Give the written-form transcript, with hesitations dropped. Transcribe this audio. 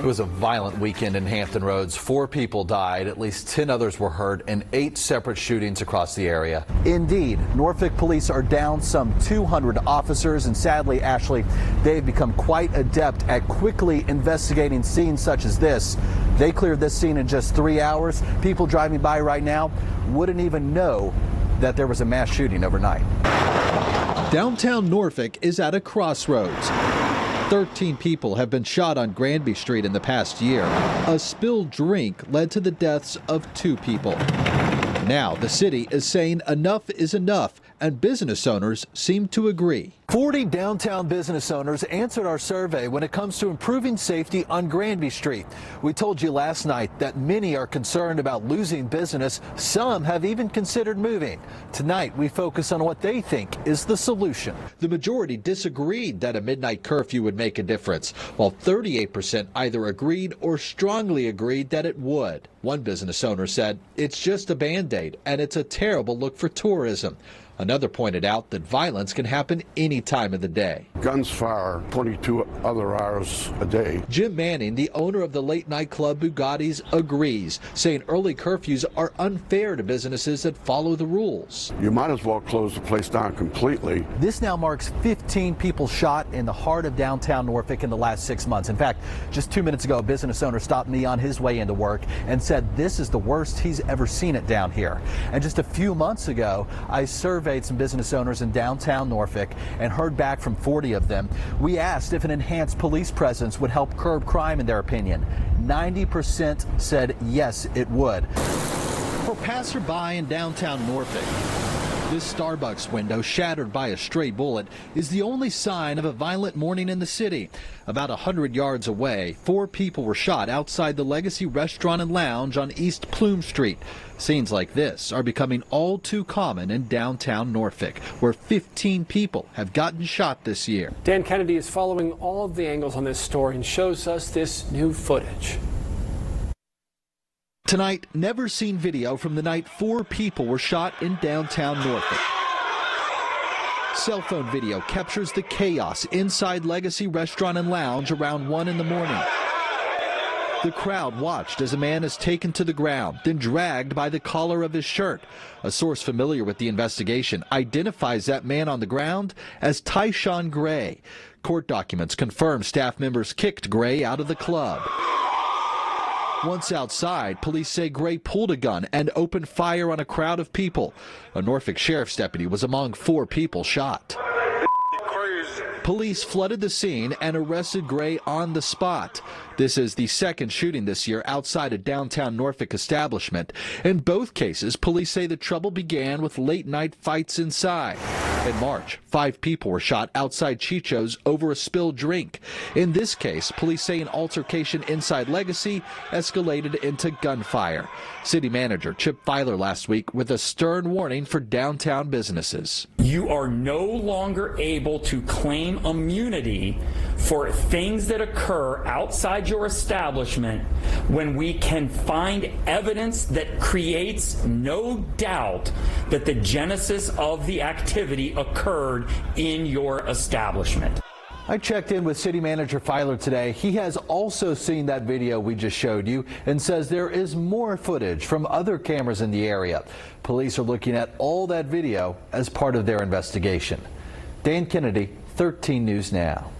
It was a violent weekend in Hampton Roads. 4 people died, at least 10 others were hurt in 8 separate shootings across the area. Indeed, Norfolk police are down some 200 officers, and sadly, Ashley, they've become quite adept at quickly investigating scenes such as this. They cleared this scene in just 3 hours. People driving by right now wouldn't even know that there was a mass shooting overnight. Downtown Norfolk is at a crossroads. 13 people have been shot on Granby Street in the past year. A spilled drink led to the deaths of 2 people. Now the city is saying enough is enough, and business owners seem to agree. 40 downtown business owners answered our survey when it comes to improving safety on Granby Street. We told you last night that many are concerned about losing business. Some have even considered moving. Tonight, we focus on what they think is the solution. The majority disagreed that a midnight curfew would make a difference, while 38% either agreed or strongly agreed that it would. One business owner said, "It's just a Band-Aid, and it's a terrible look for tourism." Another pointed out that violence can happen any time of the day. Guns fire 22 other hours a day. Jim Manning, the owner of the late night club Bugatti's, agrees, saying early curfews are unfair to businesses that follow the rules. You might as well close the place down completely. This now marks 15 people shot in the heart of downtown Norfolk in the last 6 months. In fact, just 2 minutes ago, a business owner stopped me on his way into work and said this is the worst he's ever seen it down here. And just a few months ago, I surveyed some business owners in downtown Norfolk and heard back from 40 of them. We asked if an enhanced police presence would help curb crime in their opinion. 90% said yes, it would. For passerby in downtown Norfolk, this Starbucks window, shattered by a stray bullet, is the only sign of a violent morning in the city. About 100 yards away, 4 people were shot outside the Legacy Restaurant and Lounge on East Plume Street. Scenes like this are becoming all too common in downtown Norfolk, where 15 people have gotten shot this year. Dan Kennedy is following all of the angles on this story and shows us this new footage. Tonight, never seen video from the night 4 people were shot in downtown Norfolk. Cell phone video captures the chaos inside Legacy Restaurant and Lounge around 1 in the morning. The crowd watched as a man is taken to the ground, then dragged by the collar of his shirt. A source familiar with the investigation identifies that man on the ground as Tyshawn Gray. Court documents confirm staff members kicked Gray out of the club. Once outside, police say Gray pulled a gun and opened fire on a crowd of people. A Norfolk sheriff's deputy was among 4 people shot. Police flooded the scene and arrested Gray on the spot. This is the second shooting this year outside a downtown Norfolk establishment. In both cases, police say the trouble began with late-night fights inside. In March, 5 people were shot outside Chicho's over a spilled drink. In this case, police say an altercation inside Legacy escalated into gunfire. City manager Chip Filer last week with a stern warning for downtown businesses. You are no longer able to claim immunity for things that occur outside your establishment when we can find evidence that creates no doubt that the genesis of the activity occurred in your establishment. I checked in with City Manager Filer today. He has also seen that video we just showed you and says there is more footage from other cameras in the area. Police are looking at all that video as part of their investigation. Dan Kennedy, 13 News Now.